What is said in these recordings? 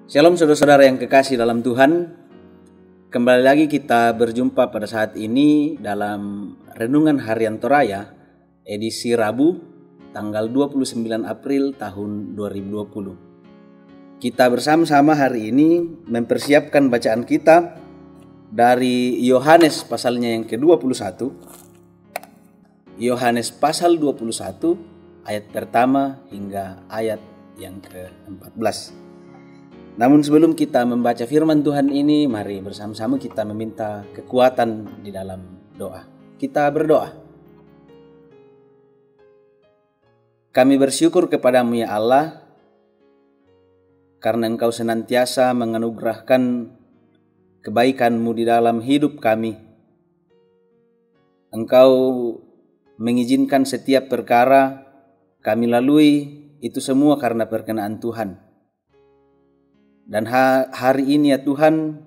Shalom saudara-saudara yang kekasih dalam Tuhan. Kembali lagi kita berjumpa pada saat ini dalam Renungan Harian Toraya edisi Rabu tanggal 29 April tahun 2020. Kita bersama-sama hari ini mempersiapkan bacaan kita dari Yohanes pasalnya yang ke-21. Yohanes pasal 21 ayat pertama hingga ayat yang ke-14. Namun sebelum kita membaca firman Tuhan ini, mari bersama-sama kita meminta kekuatan di dalam doa. Kita berdoa. Kami bersyukur kepadamu ya Allah, karena Engkau senantiasa menganugerahkan kebaikan-Mu di dalam hidup kami. Engkau mengizinkan setiap perkara kami lalui, itu semua karena perkenaan Tuhan. Dan hari ini ya Tuhan,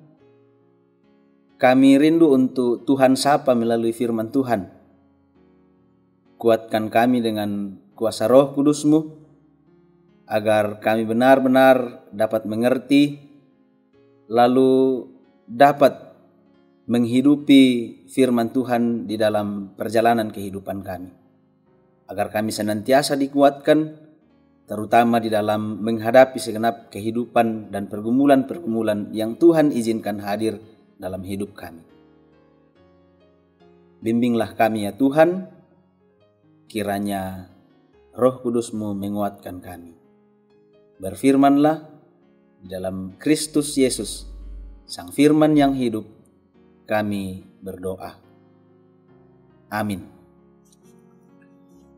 kami rindu untuk Tuhan sapa melalui firman Tuhan. Kuatkan kami dengan kuasa Roh Kudus-Mu, agar kami benar-benar dapat mengerti, lalu dapat menghidupi firman Tuhan di dalam perjalanan kehidupan kami. Agar kami senantiasa dikuatkan, terutama di dalam menghadapi segenap kehidupan dan pergumulan-pergumulan yang Tuhan izinkan hadir dalam hidup kami. Bimbinglah kami ya Tuhan, kiranya Roh Kudus-Mu menguatkan kami. Berfirmanlah di dalam Kristus Yesus, Sang Firman yang hidup, kami berdoa. Amin.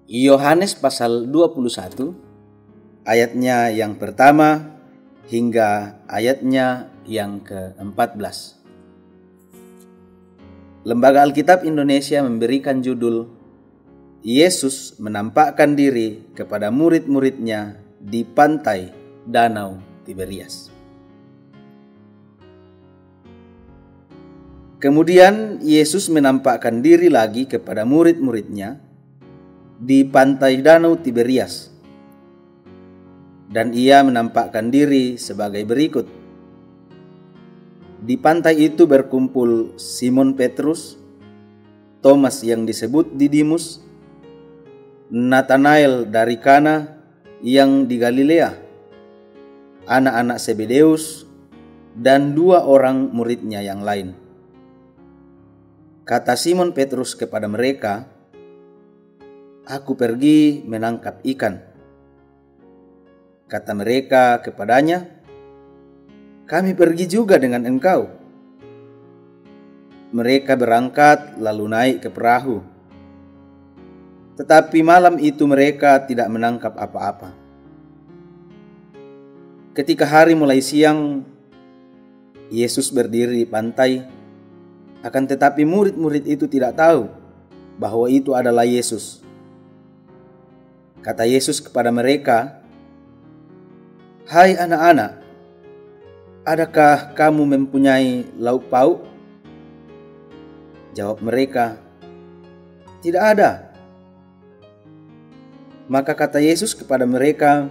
Yohanes pasal 21 ayatnya yang pertama hingga ayatnya yang ke-14. Lembaga Alkitab Indonesia memberikan judul Yesus menampakkan diri kepada murid-muridnya di pantai Danau Tiberias. Kemudian Yesus menampakkan diri lagi kepada murid-muridnya di pantai Danau Tiberias. Dan ia menampakkan diri sebagai berikut. Di pantai itu berkumpul Simon Petrus, Thomas yang disebut Didimus, Nathanael dari Kana yang di Galilea, anak-anak Zebedeus, dan 2 orang muridnya yang lain. Kata Simon Petrus kepada mereka, "Aku pergi menangkap ikan." Kata mereka kepadanya, "Kami pergi juga dengan engkau." Mereka berangkat lalu naik ke perahu. Tetapi malam itu mereka tidak menangkap apa-apa. Ketika hari mulai siang, Yesus berdiri di pantai, akan tetapi murid-murid itu tidak tahu bahwa itu adalah Yesus. Kata Yesus kepada mereka, "Hai anak-anak, adakah kamu mempunyai lauk pauk?" Jawab mereka, "Tidak ada." Maka kata Yesus kepada mereka,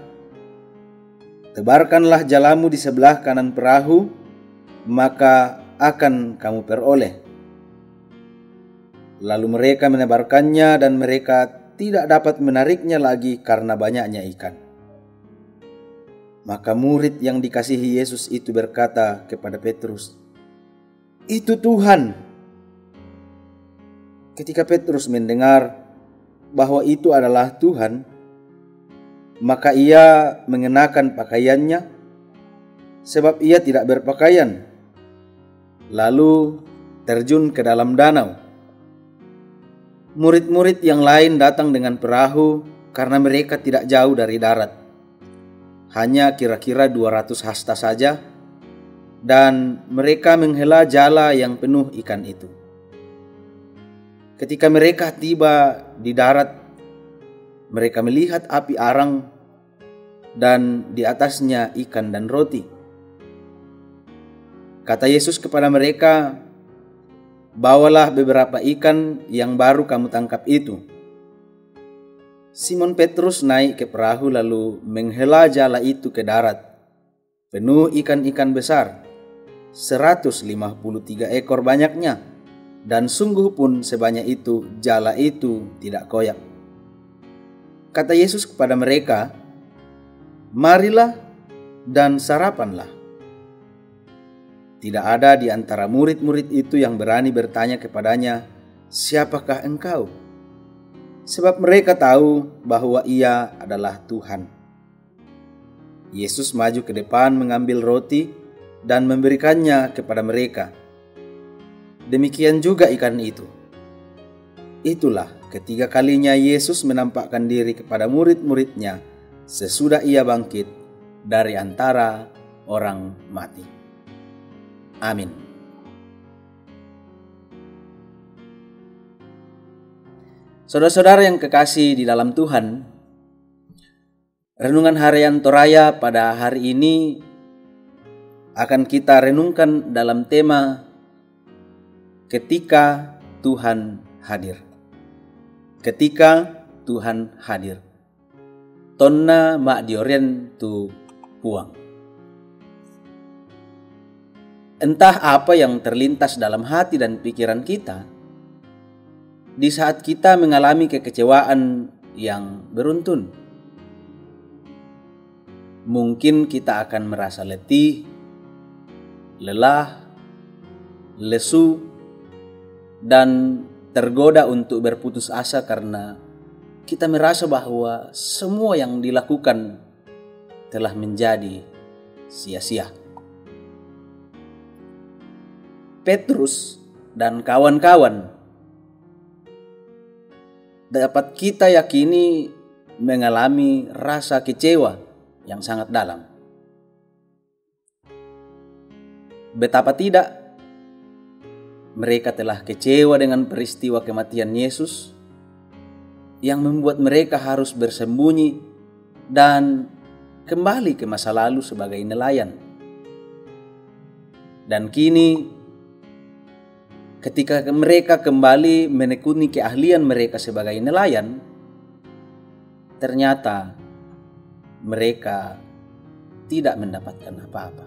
"Tebarkanlah jalamu di sebelah kanan perahu, maka akan kamu peroleh." Lalu mereka menebarkannya dan mereka tidak dapat menariknya lagi karena banyaknya ikan. Maka murid yang dikasihi Yesus itu berkata kepada Petrus, "Itu Tuhan." Ketika Petrus mendengar bahwa itu adalah Tuhan, maka ia mengenakan pakaiannya, sebab ia tidak berpakaian, lalu terjun ke dalam danau. Murid-murid yang lain datang dengan perahu karena mereka tidak jauh dari darat. Hanya kira-kira 200 hasta saja, dan mereka menghela jala yang penuh ikan itu. Ketika mereka tiba di darat, mereka melihat api arang dan di atasnya ikan dan roti. Kata Yesus kepada mereka, "Bawalah beberapa ikan yang baru kamu tangkap itu." Simon Petrus naik ke perahu lalu menghela jala itu ke darat. penuh ikan-ikan besar, 153 ekor banyaknya, dan sungguh pun sebanyak itu jala itu tidak koyak. Kata Yesus kepada mereka, "Marilah dan sarapanlah." Tidak ada di antara murid-murid itu yang berani bertanya kepadanya, "Siapakah engkau?" Sebab mereka tahu bahwa ia adalah Tuhan. Yesus maju ke depan mengambil roti dan memberikannya kepada mereka. Demikian juga ikan itu. Itulah ketiga kalinya Yesus menampakkan diri kepada murid-muridnya sesudah ia bangkit dari antara orang mati. Amin. Saudara-saudara yang kekasih di dalam Tuhan, renungan harian Toraya pada hari ini akan kita renungkan dalam tema ketika Tuhan hadir. Ketika Tuhan hadir. Tonna mak dioren tu puang. Entah apa yang terlintas dalam hati dan pikiran kita di saat kita mengalami kekecewaan yang beruntun. Mungkin kita akan merasa letih, lelah, lesu, dan tergoda untuk berputus asa karena kita merasa bahwa semua yang dilakukan telah menjadi sia-sia. Petrus dan kawan-kawan dapat kita yakini mengalami rasa kecewa yang sangat dalam. Betapa tidak mereka telah kecewa dengan peristiwa kematian Yesus yang membuat mereka harus bersembunyi dan kembali ke masa lalu sebagai nelayan. Dan kini ketika mereka kembali menekuni keahlian mereka sebagai nelayan, ternyata mereka tidak mendapatkan apa-apa.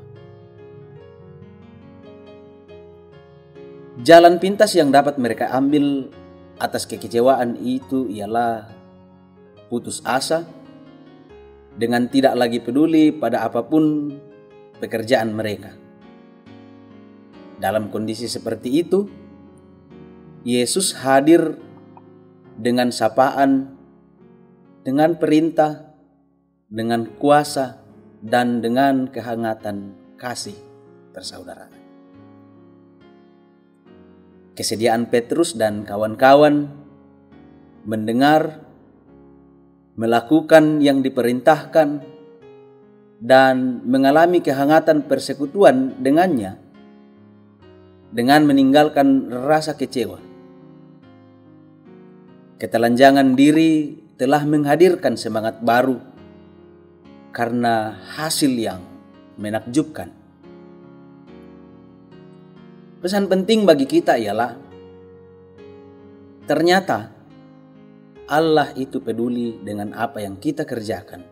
Jalan pintas yang dapat mereka ambil atas kekecewaan itu ialah putus asa dengan tidak lagi peduli pada apapun pekerjaan mereka. Dalam kondisi seperti itu, Yesus hadir dengan sapaan, dengan perintah, dengan kuasa, dan dengan kehangatan kasih persaudaraan. Kesediaan Petrus dan kawan-kawan mendengar, melakukan yang diperintahkan, dan mengalami kehangatan persekutuan dengannya dengan meninggalkan rasa kecewa. Ketelanjangan diri telah menghadirkan semangat baru karena hasil yang menakjubkan. Pesan penting bagi kita ialah ternyata Allah itu peduli dengan apa yang kita kerjakan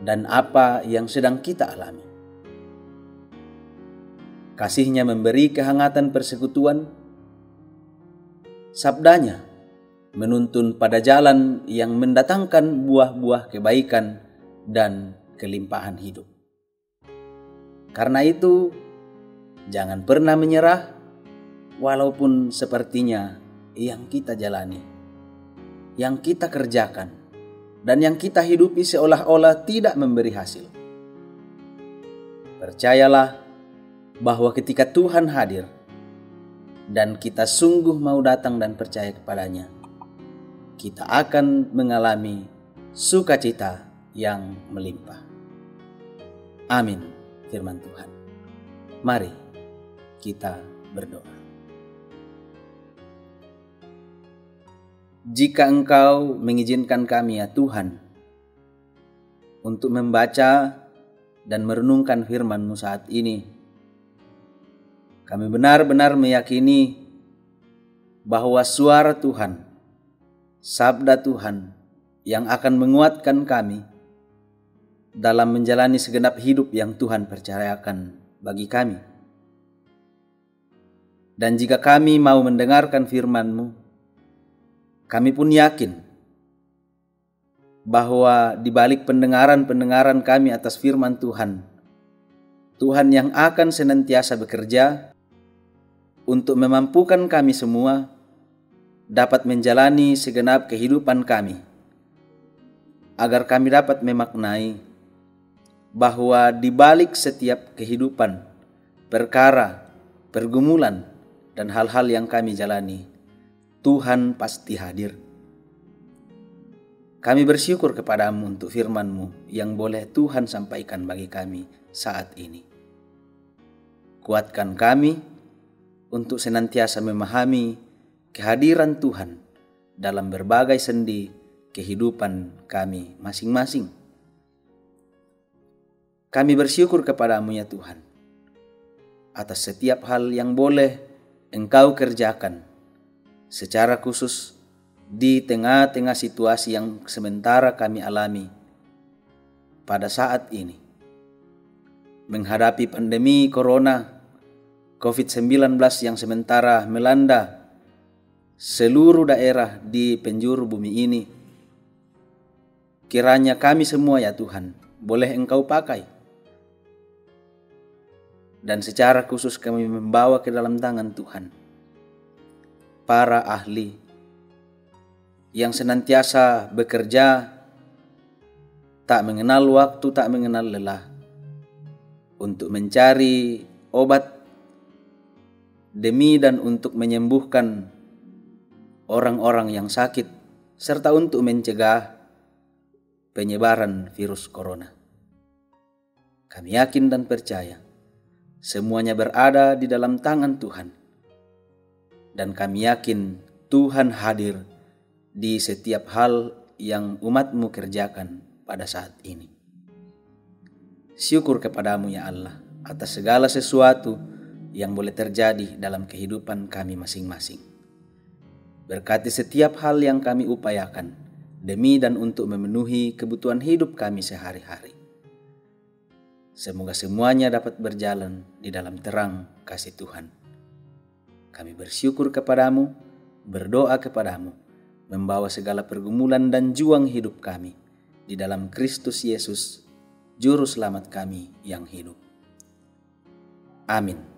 dan apa yang sedang kita alami. Kasihnya memberi kehangatan persekutuan, sabdanya menuntun pada jalan yang mendatangkan buah-buah kebaikan dan kelimpahan hidup. Karena itu, jangan pernah menyerah walaupun sepertinya yang kita jalani, yang kita kerjakan, dan yang kita hidupi seolah-olah tidak memberi hasil. Percayalah bahwa ketika Tuhan hadir dan kita sungguh mau datang dan percaya kepadanya, kita akan mengalami sukacita yang melimpah. Amin, firman Tuhan. Mari kita berdoa. Jika Engkau mengizinkan kami ya Tuhan untuk membaca dan merenungkan firman-Mu saat ini, kami benar-benar meyakini bahwa suara Tuhan, sabda Tuhan yang akan menguatkan kami dalam menjalani segenap hidup yang Tuhan percayakan bagi kami. Dan jika kami mau mendengarkan firman-Mu, kami pun yakin bahwa di balik pendengaran kami atas firman Tuhan, Tuhan yang akan senantiasa bekerja untuk memampukan kami semua dapat menjalani segenap kehidupan kami, agar kami dapat memaknai bahwa di balik setiap kehidupan, perkara, pergumulan, dan hal-hal yang kami jalani, Tuhan pasti hadir. Kami bersyukur kepadamu untuk firman-Mu yang boleh Tuhan sampaikan bagi kami saat ini. Kuatkan kami untuk senantiasa memahami kehadiran Tuhan dalam berbagai sendi kehidupan kami masing-masing. Kami bersyukur kepadamu ya Tuhan, atas setiap hal yang boleh Engkau kerjakan, secara khusus di tengah-tengah situasi yang sementara kami alami pada saat ini. Menghadapi pandemi Corona, COVID-19 yang sementara melanda seluruh daerah di penjuru bumi ini. Kiranya kami semua ya Tuhan, boleh Engkau pakai. Dan secara khusus kami membawa ke dalam tangan Tuhan para ahli yang senantiasa bekerja, tak mengenal waktu, tak mengenal lelah, untuk mencari obat demi dan untuk menyembuhkan orang-orang yang sakit, serta untuk mencegah penyebaran virus corona. Kami yakin dan percaya semuanya berada di dalam tangan Tuhan. Dan kami yakin Tuhan hadir di setiap hal yang umat-Mu kerjakan pada saat ini. Syukur kepadamu ya Allah atas segala sesuatu yang boleh terjadi dalam kehidupan kami masing-masing. Berkati setiap hal yang kami upayakan demi dan untuk memenuhi kebutuhan hidup kami sehari-hari. Semoga semuanya dapat berjalan di dalam terang kasih Tuhan. Kami bersyukur kepadamu, berdoa kepadamu, membawa segala pergumulan dan juang hidup kami di dalam Kristus Yesus, Juru Selamat kami yang hidup. Amin.